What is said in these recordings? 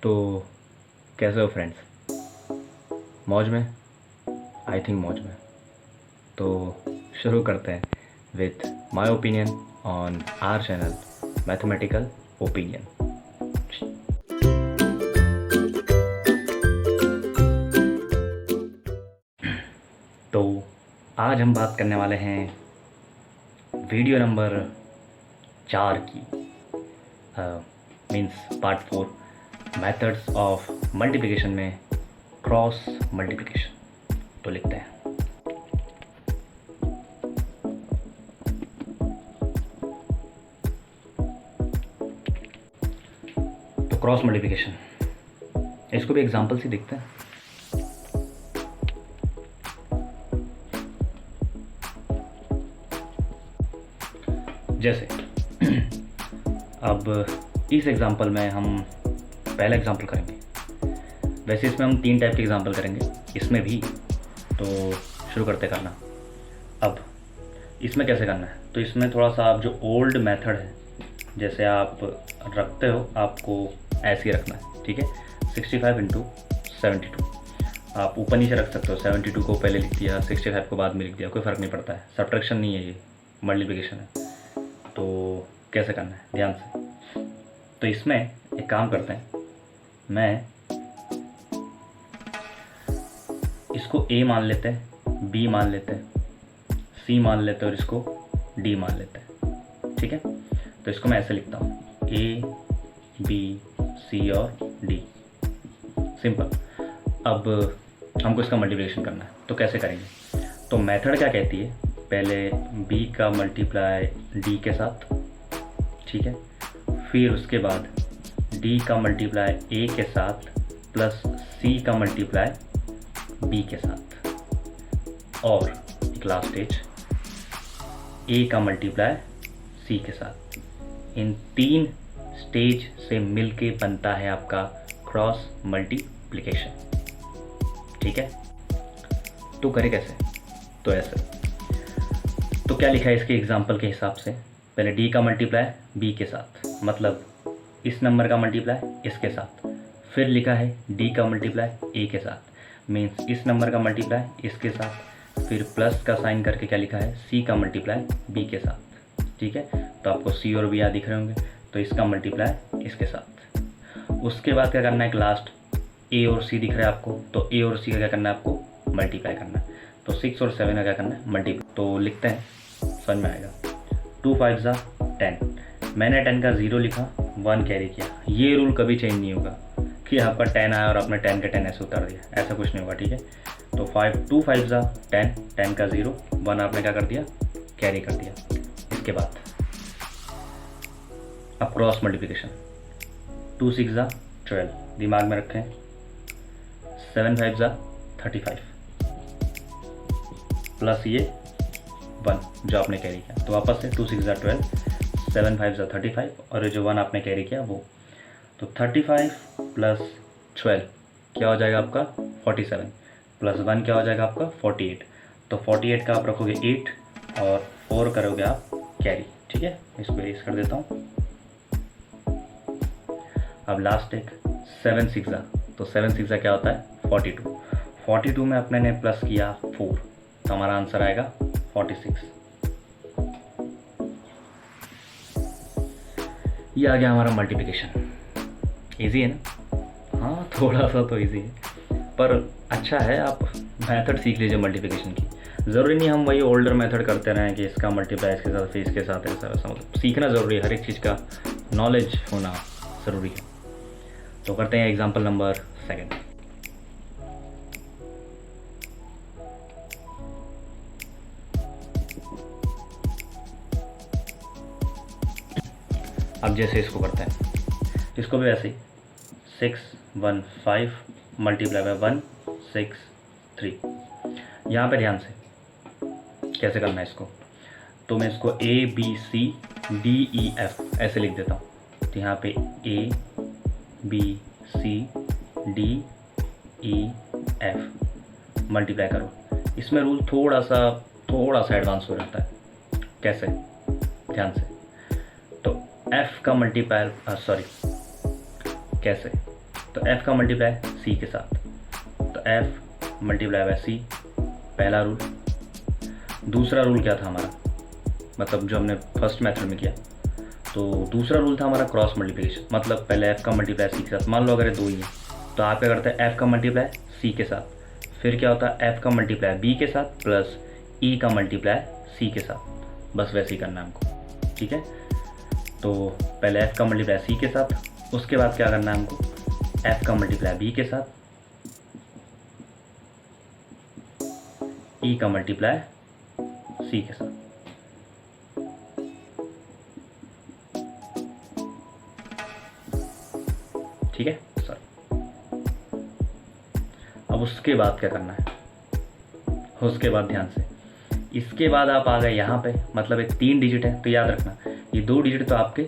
तो कैसे हो फ्रेंड्स? मौज में? आई थिंक मौज में। तो शुरू करते हैं with my opinion on our channel mathematical opinion. तो आज हम बात करने वाले हैं वीडियो नंबर 4 की, means part 4, methods of multiplication में क्रॉस मल्टीप्लिकेशन। तो लिखते हैं। तो क्रॉस मल्टीप्लिकेशन, इसको भी एग्जांपल से देखते हैं। जैसे अब इस एग्जांपल में हम पहला एग्जांपल करेंगे। वैसे इसमें हम 3 टाइप के एग्जांपल करेंगे, इसमें भी। तो शुरू करते करना। अब इसमें कैसे करना है, तो इसमें थोड़ा सा आप जो ओल्ड मेथड है, जैसे आप रखते हो, आपको ऐसे ही रखना है, ठीक है। 65 इंटू 72 आप ऊपर नीचे रख सकते हो। 72 को पहले लिख दिया, 65 को बाद में लिख दिया, कोई फ़र्क नहीं पड़ता है। सब्ट्रैक्शन नहीं है, ये मल्टीप्लिकेशन है। तो कैसे करना है ध्यान से। तो इसमें एक काम करते हैं, मैं इसको A मान लेते हैं, B मान लेते हैं, C मान लेते हैं और इसको D मान लेते हैं, ठीक है। तो इसको मैं ऐसे लिखता हूँ, A, B, C और D। सिंपल। अब हमको इसका मल्टीप्लिकेशन करना है, तो कैसे करेंगे। तो मेथड क्या कहती है, पहले B का मल्टीप्लाई D के साथ, ठीक है। फिर उसके बाद D का मल्टीप्लाई A के साथ प्लस C का मल्टीप्लाई B के साथ, और एक लास्ट स्टेज A का मल्टीप्लाई C के साथ। इन 3 स्टेज से मिलके बनता है आपका क्रॉस मल्टीप्लिकेशन, ठीक है। तो करें कैसे, तो ऐसे। तो क्या लिखा है इसके एग्जांपल के हिसाब से, पहले D का मल्टीप्लाई B के साथ, मतलब इस नंबर का मल्टीप्लाई इसके साथ। फिर लिखा है D का मल्टीप्लाई A के साथ, मीन्स इस नंबर का मल्टीप्लाई इसके साथ। फिर प्लस का साइन करके क्या लिखा है, C का मल्टीप्लाई B के साथ, ठीक है। तो आपको C और B यहाँ दिख रहे होंगे, तो इसका मल्टीप्लाई इसके साथ। उसके बाद क्या करना है, लास्ट A और C दिख रहा है आपको, तो A और C का क्या करना है, आपको मल्टीप्लाई करना है। तो 6 और 7 का क्या करना है, मल्टीप्लाई। तो लिखते हैं, समझ में आएगा। 2 5 जा 10। मैंने 10 का 0 लिखा, 1 कैरी किया। ये रूल कभी चेंज नहीं होगा कि आपका 10 आया और आपने 10 के 10 ऐसे उतार दिया, ऐसा कुछ नहीं होगा, ठीक है। तो 2 5 जा 10, 10 का 0, 1 आपने क्या कर दिया, कैरी कर दिया। इसके बाद अब क्रॉस मल्टीप्लिकेशन। 2 6 जा 12, दिमाग में रखें। 7 5 जा 35 प्लस ये 1 जो आपने कैरी किया। तो वापस से 2 6 जा 12, 7 5 जा 35, और जो 1 आपने कैरी किया वो। तो 35 प्लस 12 क्या हो जाएगा आपका, 47, प्लस 1 क्या हो जाएगा आपका, 48। तो 48 का आप रखोगे 8 और 4 करोगे आप कैरी, ठीक है। इसको इरेज कर देता हूँ। अब लास्ट एक 7 6 जा, तो 7 6 जा क्या होता है, 42। 42 में अपने ने प्लस किया 4, तो हमारा आंसर आएगा 46। ये आ गया हमारा मल्टीप्लिकेशन। इजी है ना? हाँ, थोड़ा सा तो इजी है, पर अच्छा है। आप मेथड सीख लीजिए मल्टीप्लिकेशन की। ज़रूरी नहीं हम वही ओल्डर मेथड करते रहें कि इसका मल्टीप्लाई इसके साथ, फिर इसके साथ, ऐसा वैसा। मतलब सीखना ज़रूरी है, हर एक चीज़ का नॉलेज होना ज़रूरी है। तो करते हैं एग्जाम्पल नंबर 2। अब जैसे इसको करते हैं, इसको भी वैसे ही 6 1 5 मल्टीप्लाई बाय 1 6 3। यहाँ पे ध्यान से कैसे करना है इसको, तो मैं इसको A B C D E F ऐसे लिख देता हूँ। तो यहाँ पे A B C D E F multiply करो। इसमें रूल थोड़ा सा एडवांस हो जाता है। कैसे, ध्यान से। तो F का मल्टीप्लायर कैसे, तो f का मल्टीप्लाई c के साथ, तो f मल्टीप्लाई बाय c, पहला रूल। दूसरा रूल क्या था हमारा, मतलब जो हमने फर्स्ट मेथड में किया, तो दूसरा रूल था हमारा क्रॉस मल्टीप्लिकेशन, मतलब पहले f का मल्टीप्लाई c के साथ। मान लो अगर ये दो ही है तो आप क्या करते हैं, f का मल्टीप्लाई c के साथ, फिर क्या होता है f का मल्टीप्लाई b के साथ प्लस e का मल्टीप्लाई c के साथ। बस वैसे ही करना है हमको, ठीक है। तो पहले f का मल्टीप्लाई c के साथ, उसके बाद क्या करना है हमको, f का मल्टीप्लाई b के साथ, e का मल्टीप्लाई c के साथ। ठीक है, सॉरी। अब उसके बाद क्या करना है, उसके बाद ध्यान से, इसके बाद आप आ गए यहाँ पे, मतलब एक 3 डिजिट है, तो याद रखना ये 2 डिजिट तो आपके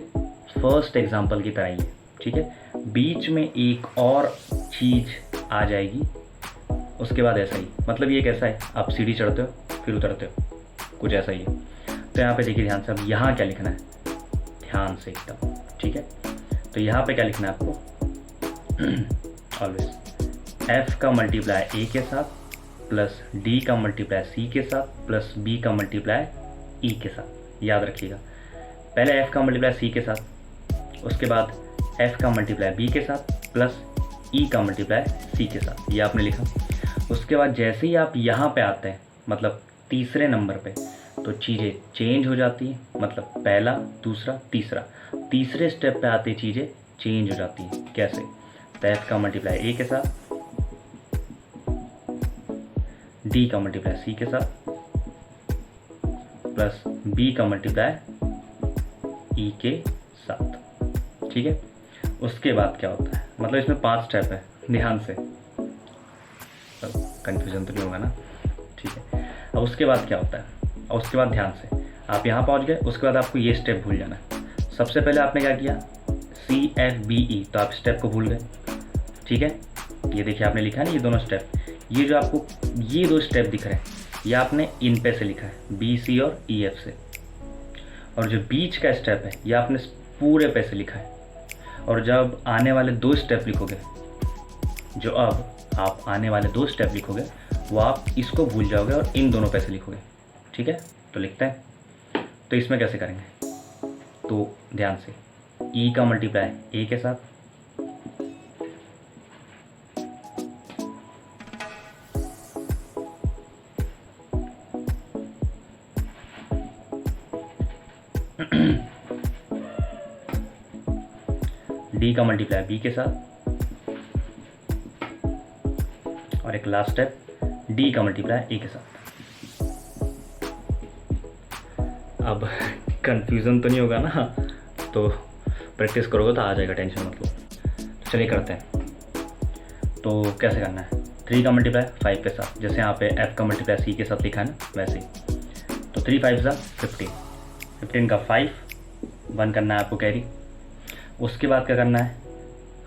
फर्स्ट एग्जाम्पल की तरह ही है, ठीक है। बीच में एक और चीज़ आ जाएगी, उसके बाद ऐसा ही, मतलब ये कैसा है, आप सीढ़ी चढ़ते हो फिर उतरते हो, कुछ ऐसा ही है। तो यहाँ पे देखिए ध्यान से, अब यहाँ क्या लिखना है, ध्यान से एकदम, ठीक है। तो यहाँ पे क्या लिखना है आपको, ऑलवेज f का मल्टीप्लाई a के साथ प्लस d का मल्टीप्लाई c के साथ प्लस b का मल्टीप्लाई e के साथ। याद रखिएगा, पहले f का मल्टीप्लाई c के साथ, उसके बाद f का मल्टीप्लाई b के साथ प्लस e का मल्टीप्लाई c के साथ, ये आपने लिखा। उसके बाद जैसे ही आप यहाँ पे आते हैं, मतलब तीसरे नंबर पे, तो चीज़ें चेंज हो जाती हैं, मतलब पहला दूसरा तीसरा, तीसरे स्टेप पे आते चीज़ें चेंज हो जाती हैं। कैसे, तो f का मल्टीप्लाई a के साथ, d का मल्टीप्लाई c के साथ प्लस b का मल्टीप्लाई e के साथ, ठीक है। उसके बाद क्या होता है, मतलब इसमें 5 स्टेप है, ध्यान से, कंफ्यूजन तो नहीं होगा ना, ठीक है। अब उसके बाद क्या होता है, और उसके बाद ध्यान से, आप यहाँ पहुँच गए, उसके बाद आपको ये स्टेप भूल जाना है। सबसे पहले आपने क्या किया, CFBE, तो आप स्टेप को भूल गए, ठीक है। ये देखिए आपने लिखा है ना ये दोनों स्टेप, ये जो आपको ये 2 स्टेप दिख रहे हैं, ये आपने इन पे से लिखा है, BC और EF से, और जो बीच का स्टेप है ये आपने पूरे पे से लिखा है। और जब आने वाले 2 स्टेप लिखोगे, जो अब आप आने वाले 2 स्टेप लिखोगे, वो आप इसको भूल जाओगे और इन दोनों पे से लिखोगे, ठीक है। तो लिखते हैं, तो इसमें कैसे करेंगे, तो ध्यान से, E का मल्टीप्लाई A के साथ, D का मल्टीप्लाई B के साथ, और एक लास्ट स्टेप D का मल्टीप्लाई A के साथ। अब कंफ्यूजन तो नहीं होगा ना, तो प्रैक्टिस करोगे तो आ जाएगा, टेंशन मत लो। तो चलिए करते हैं, तो कैसे करना है, 3 का मल्टीप्लाई 5 के साथ, जैसे यहाँ पे f का मल्टीप्लाई c के साथ लिखा है ना, वैसे ही। तो 3 5 15, 15 का 5, 1 करना है आपको कैरी। उसके बाद क्या करना है,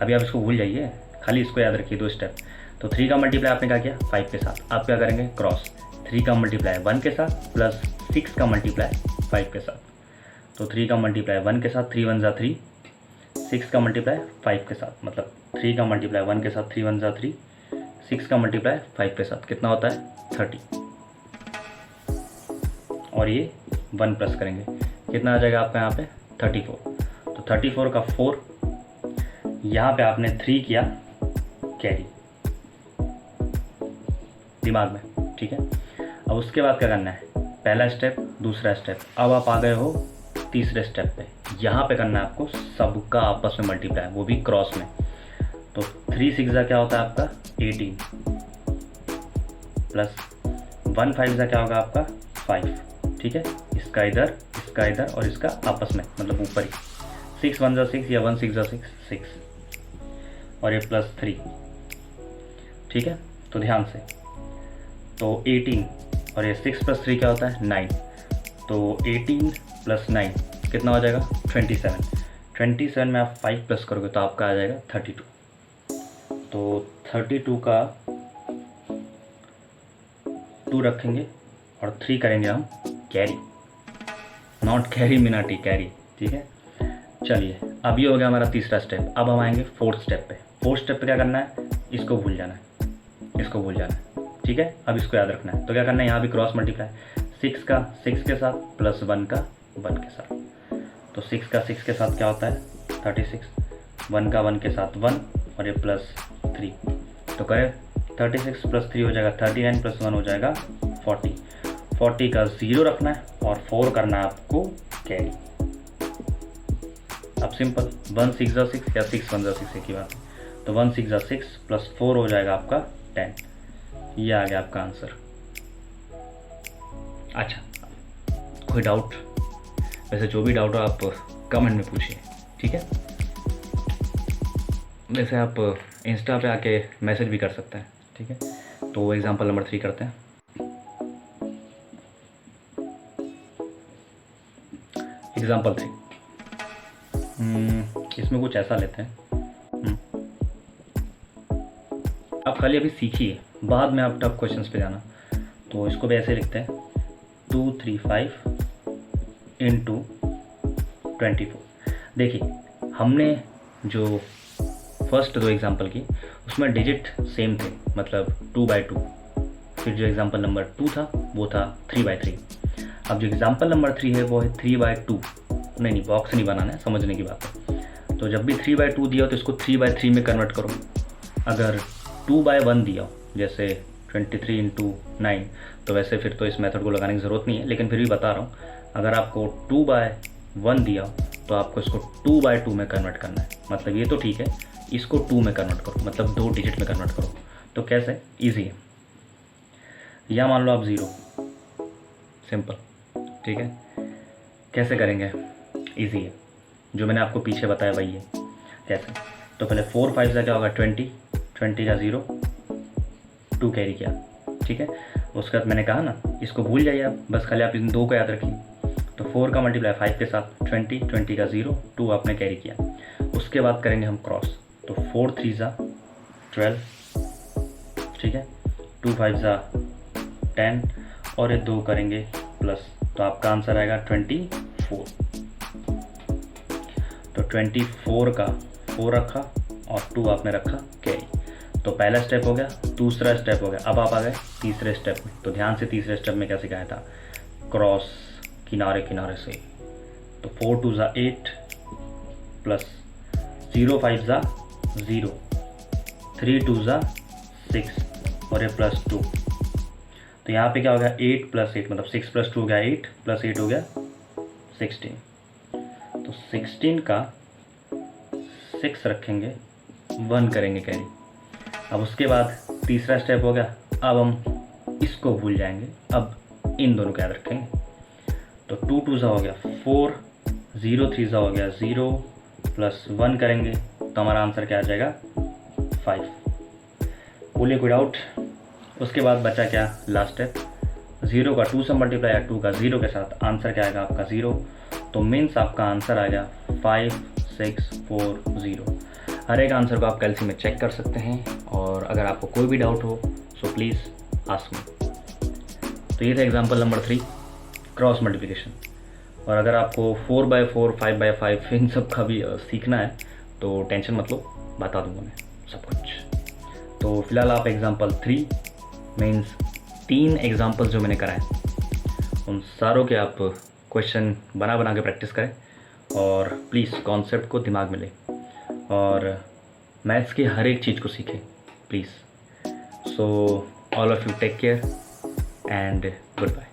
अभी आप इसको भूल जाइए, खाली इसको याद रखिए 2 स्टेप। तो 3 का मल्टीप्लाई आपने क्या किया 5 के साथ, आप क्या करेंगे क्रॉस, 3 का मल्टीप्लाई 1 के साथ प्लस 6 का मल्टीप्लाई 5 के साथ। तो 3 का मल्टीप्लाई 1 के साथ, 3 1 जा 3, 6 का मल्टीप्लाई 5 के साथ, मतलब 3 का मल्टीप्लाई 1 के साथ, 3 1 जा 3, 6 का मल्टीप्लाई 5 के साथ, कितना होता है 30। और ये 1 प्लस करेंगे, कितना आ जाएगा आपका यहाँ पे 34। तो 34 का 4, यहाँ पे आपने 3 किया कैरी दिमाग में, ठीक है। अब उसके बाद क्या करना है, पहला स्टेप दूसरा स्टेप, अब आप आ गए हो तीसरे स्टेप पे, यहाँ पे करना है आपको सबका आपस में मल्टीप्लाई, वो भी क्रॉस में। तो 3 6 क्या होता है आपका 18, प्लस 1 5 क्या होगा आपका 5, ठीक है। इसका इधर और इसका आपस में, मतलब ऊपर ही, 6 1 6 या 1 6 6 6, और ये प्लस 3, ठीक है। तो ध्यान से, तो 18 और ये 6 प्लस 3 क्या होता है 9, तो 18 प्लस 9 कितना हो जाएगा 27। 27 में आप 5 प्लस करोगे तो आपका आ जाएगा 32। तो 32 का 2 रखेंगे और 3 करेंगे हम carry, not carry Minati, carry, ठीक है। चलिए अब ये हो गया हमारा तीसरा स्टेप। अब हम आएंगे 4th स्टेप पे। फोर्थ स्टेप पे क्या करना है, इसको भूल जाना है, इसको भूल जाना है, ठीक है। अब इसको याद रखना है, तो क्या करना है, यहाँ भी क्रॉस मल्टीप्लाई, 6 का 6 के साथ प्लस 1 का 1 के साथ, तो 6 का 6 के साथ क्या होता है 36, 1 का 1 के साथ 1 और ये प्लस 3, तो करें 36 प्लस 3 हो जाएगा 39 प्लस 1 हो जाएगा 40, 40 का 0 रखना है और 4 करना है आपको कैरी। अब सिंपल 1 6 जा 6 या 6 1 जा 6 एक ही बात है, तो 1 6 जा 6 प्लस 4 हो जाएगा आपका 10, ये आ गया आपका आंसर। अच्छा, कोई डाउट? वैसे जो भी डाउट हो आप कमेंट में पूछिए, ठीक है। वैसे आप इंस्टा पे आके मैसेज भी कर सकते हैं, ठीक है। तो एग्जांपल नंबर 3 करते हैं। एग्जांपल 3, इसमें कुछ ऐसा लेते हैं, आप खाली अभी सीखिए, बाद में आप टफ क्वेश्चंस पे जाना। तो इसको भी ऐसे लिखते हैं 235 इंटू 24। देखिए हमने जो फर्स्ट 2 एग्जांपल की उसमें डिजिट सेम थे, मतलब 2/2, फिर जो एग्जांपल नंबर 2 था वो था 3/3। अब जो एग्जांपल नंबर 3 है वो है 3/2। नहीं, बॉक्स नहीं बनाना है, समझने की बात है। तो जब भी 3/2 दिया हो तो इसको 3/3 में कन्वर्ट करो। अगर 2/1 दिया हो, जैसे 23 इंटू 9, तो वैसे फिर तो इस मेथड को लगाने की ज़रूरत नहीं है, लेकिन फिर भी बता रहा हूँ, अगर आपको 2/1 दिया हो तो आपको इसको 2/2 में कन्वर्ट करना है। मतलब ये तो ठीक है, इसको 2 में कन्वर्ट करो, मतलब 2 डिजिट में कन्वर्ट करो। तो कैसे, ईजी है। या मान लो आप 0, सिंपल, ठीक है। कैसे करेंगे, ईजी है, जो मैंने आपको पीछे बताया वही है। कैसे, तो पहले 4 5 का क्या होगा 20, 20 का 0, 2 कैरी किया, ठीक है। उसके बाद मैंने कहा ना, इसको भूल जाइए आप, बस खाली आप इन 2 को याद रखिए। तो 4 का मल्टीप्लाई 5 के साथ 20, 20 का 0, 2 आपने कैरी किया। उसके बाद करेंगे हम क्रॉस, तो 4 3 जा 12, ठीक है, 2 5 जा 10 और ये 2 करेंगे प्लस, तो आपका आंसर आएगा 24। तो 24 का 4 रखा और 2 आपने रखा कैरी। तो पहला स्टेप हो गया, दूसरा स्टेप हो गया। अब आप आ गए तीसरे स्टेप में। तो ध्यान से तीसरे स्टेप में क्या सिखाया था, क्रॉस, किनारे किनारे से। तो 4 2 जा 8 प्लस 0 5 जा 0, 3 2 जा 6 और ये प्लस 2। तो यहाँ पे क्या हो गया 8 प्लस 8, मतलब 6 प्लस 2 हो गया 8 प्लस 8 हो गया 16। तो 16 का 6 रखेंगे, 1 करेंगे कैरी। अब उसके बाद तीसरा स्टेप हो गया, अब हम इसको भूल जाएंगे, अब इन दोनों को याद रखेंगे। तो 2 2 हो गया 4, 0 3 हो गया 0 प्लस 1 करेंगे, तो हमारा आंसर क्या आ जाएगा 5। बोलिए कोई डाउट? उसके बाद बचा क्या, लास्ट स्टेप, 0 का 2 से मल्टीप्लाई या 2 का 0 के साथ, आंसर क्या आएगा आपका 0। तो मीन्स आपका आंसर आएगा 5 6 4 0। हर एक आंसर को आप कैलसी में चेक कर सकते हैं, और अगर आपको कोई भी डाउट हो सो प्लीज़ आस्क मी। तो ये था एग्जांपल नंबर 3, क्रॉस मल्टीप्लिकेशन। और अगर आपको 4/4 5/5 इन सब का भी सीखना है तो टेंशन मत लो, बता दूंगा मैं सब कुछ। तो फिलहाल आप एग्जांपल 3 मीन्स 3 एग्जांपल्स जो मैंने कराए उन सारों के आप क्वेश्चन बना बना के प्रैक्टिस करें, और प्लीज़ कॉन्सेप्ट को दिमाग में लें, और मैथ्स की हर एक चीज़ को सीखें please. So all of you take care and good bye.